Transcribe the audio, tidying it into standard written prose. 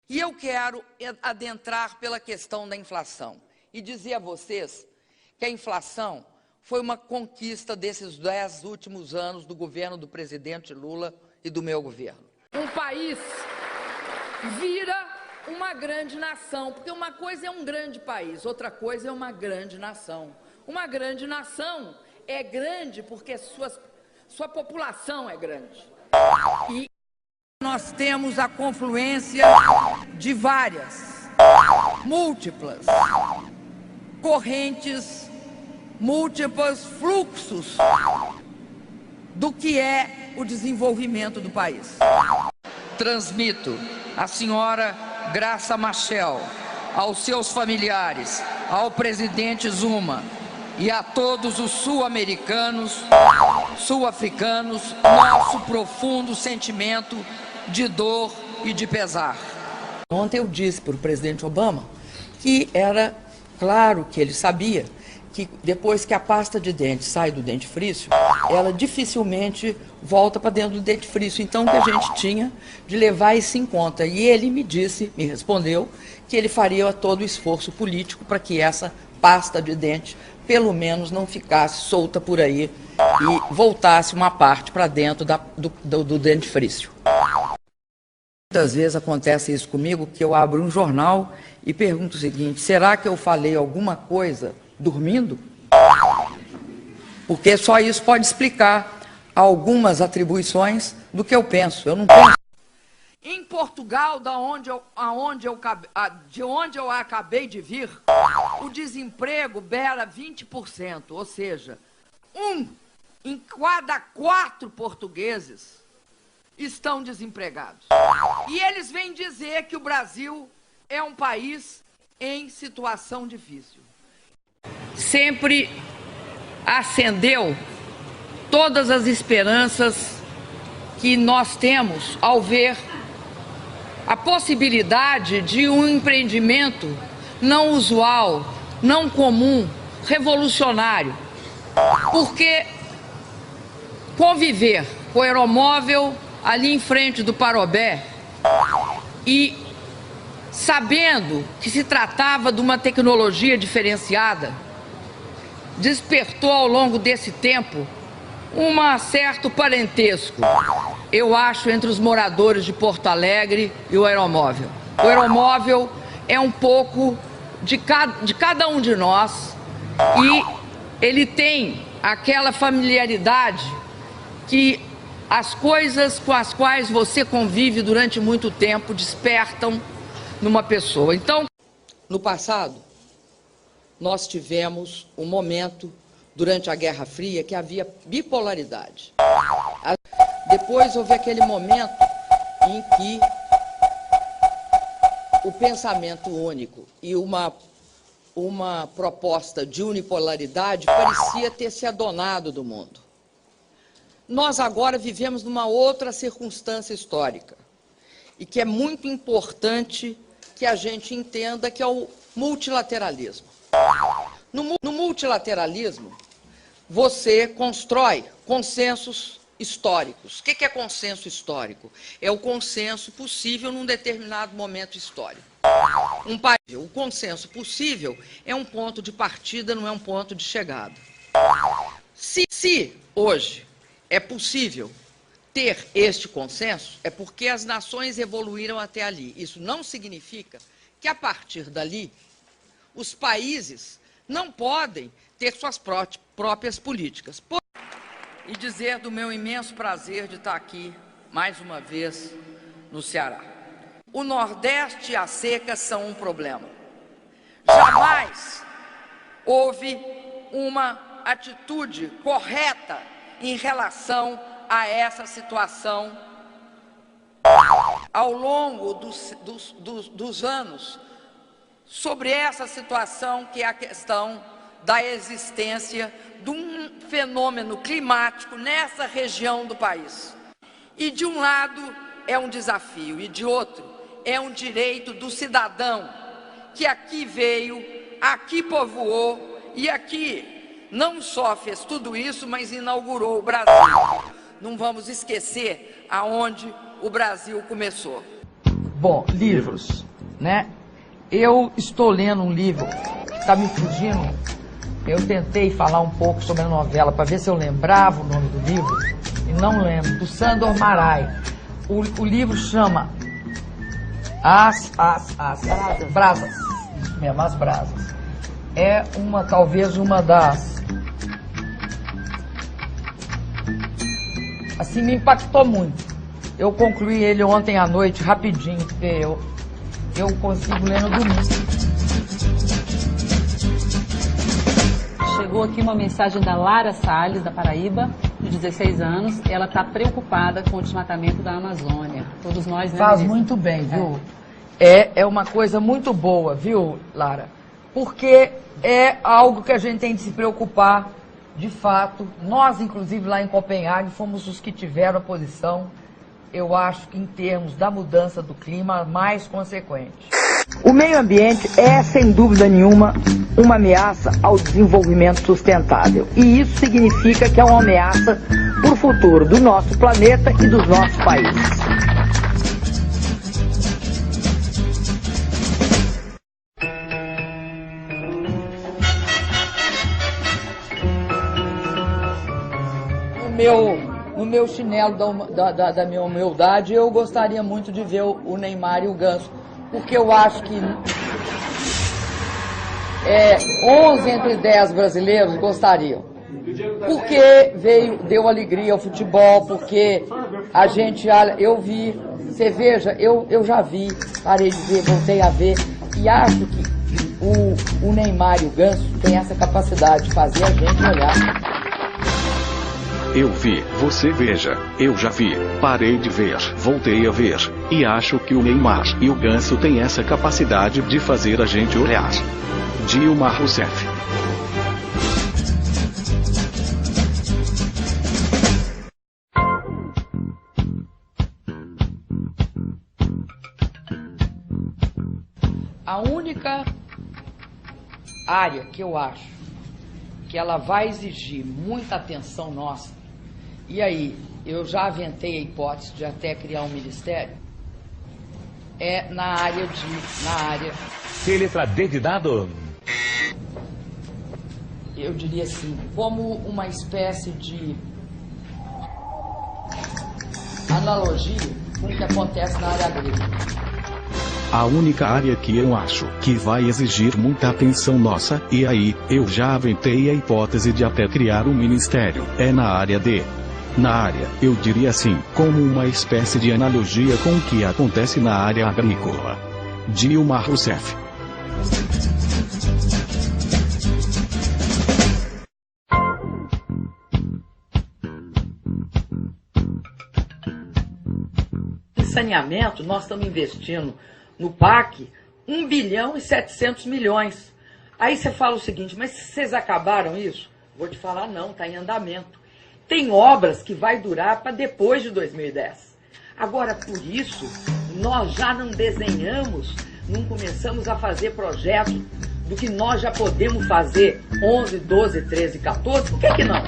E eu quero adentrar pela questão da inflação e dizer a vocês que a inflação foi uma conquista desses 10 últimos anos do governo do presidente Lula e do meu governo. Um país vira uma grande nação, porque uma coisa é um grande país, outra coisa é uma grande nação. Uma grande nação é grande porque sua população é grande. E nós temos a confluência de várias, múltiplas correntes, múltiplos fluxos do que é o desenvolvimento do país. Transmito à senhora Graça Machel, aos seus familiares, ao presidente Zuma e a todos os sul-americanos, sul-africanos, nosso profundo sentimento de dor e de pesar. Ontem eu disse para o presidente Obama que era claro que ele sabia que depois que a pasta de dente sai do dentifrício, ela dificilmente volta para dentro do dentifrício. Então, o que a gente tinha de levar isso em conta. E ele me respondeu, que ele faria todo o esforço político para que essa pasta de dente, pelo menos, não ficasse solta por aí e voltasse uma parte para dentro do dentifrício. Muitas vezes acontece isso comigo, que eu abro um jornal e pergunto o seguinte: será que eu falei alguma coisa dormindo? Porque só isso pode explicar algumas atribuições do que eu penso. Eu não penso. Em Portugal, de onde eu acabei de vir, o desemprego beira 20%, ou seja, 1 em cada 4 portugueses estão desempregados. E eles vêm dizer que o Brasil é um país em situação difícil. Sempre acendeu todas as esperanças que nós temos ao ver a possibilidade de um empreendimento não usual, não comum, revolucionário. Porque conviver com o aeromóvel ali em frente do Parobé e sabendo que se tratava de uma tecnologia diferenciada, despertou ao longo desse tempo um certo parentesco, eu acho, entre os moradores de Porto Alegre e o aeromóvel. O aeromóvel é um pouco de cada um de nós e ele tem aquela familiaridade que as coisas com as quais você convive durante muito tempo despertam numa pessoa. Então, no passado, nós tivemos um momento durante a Guerra Fria que havia bipolaridade. Depois houve aquele momento em que o pensamento único e uma proposta de unipolaridade parecia ter se adonado do mundo. Nós agora vivemos numa outra circunstância histórica e que é muito importante que a gente entenda, que é o multilateralismo. No multilateralismo, você constrói consensos históricos. O que é consenso histórico? É o consenso possível num determinado momento histórico. O consenso possível é um ponto de partida, não é um ponto de chegada. Se hoje é possível ter este consenso, é porque as nações evoluíram até ali. Isso não significa que, a partir dali, os países não podem ter suas próprias políticas. E dizer do meu imenso prazer de estar aqui, mais uma vez, no Ceará. O Nordeste e a seca são um problema. Jamais houve uma atitude correta em relação a essa situação. Ao longo dos anos, sobre essa situação que é a questão da existência de um fenômeno climático nessa região do país. E de um lado é um desafio e de outro é um direito do cidadão que aqui veio, aqui povoou e aqui não só fez tudo isso, mas inaugurou o Brasil. Não vamos esquecer aonde o Brasil começou. Bom, livros, né? Eu estou lendo um livro que está me fugindo. Eu tentei falar um pouco sobre a novela para ver se eu lembrava o nome do livro e não lembro, do Sandor Márai. O livro chama Brasas. Isso mesmo, As Brasas. É talvez uma das... Assim, me impactou muito. Eu concluí ele ontem à noite, rapidinho, porque eu consigo ler no domingo. Chegou aqui uma mensagem da Lara Salles, da Paraíba, de 16 anos. Ela está preocupada com o desmatamento da Amazônia. Todos nós, né, Faz ministra? muito bem, viu? É uma coisa muito boa, viu, Lara? Porque é algo que a gente tem de se preocupar, de fato. Nós, inclusive, lá em Copenhague, fomos os que tiveram a posição, eu acho que em termos da mudança do clima, mais consequente. O meio ambiente é, sem dúvida nenhuma, uma ameaça ao desenvolvimento sustentável. E isso significa que é uma ameaça para o futuro do nosso planeta e dos nossos países. No meu chinelo da minha humildade, eu gostaria muito de ver o Neymar e o Ganso, porque eu acho que 11 entre 10 brasileiros gostariam. Porque deu alegria ao futebol, porque a gente, eu vi, você veja, eu já vi, parei de ver, voltei a ver, e acho que o Neymar e o Ganso têm essa capacidade de fazer a gente olhar. Eu vi, você veja, eu já vi, parei de ver, voltei a ver, e acho que o Neymar e o Ganso têm essa capacidade de fazer a gente olhar. Dilma Rousseff. A única área que eu acho que ela vai exigir muita atenção nossa, e aí eu já aventei a hipótese de até criar um ministério, é na área. Que letra D de dado? Eu diria assim, como uma espécie de analogia com o que acontece na área agrícola. A única área que eu acho que vai exigir muita atenção nossa, e aí, eu já aventei a hipótese de até criar um ministério, é na área D. Na área, eu diria assim, como uma espécie de analogia com o que acontece na área agrícola. Dilma Rousseff. Em saneamento, nós estamos investindo no PAC 1 bilhão e 700 milhões. Aí você fala o seguinte, mas vocês acabaram isso? Vou te falar, não, está em andamento. Tem obras que vai durar para depois de 2010. Agora, por isso, nós já não desenhamos, não começamos a fazer projetos do que nós já podemos fazer 11, 12, 13, 14, por que não?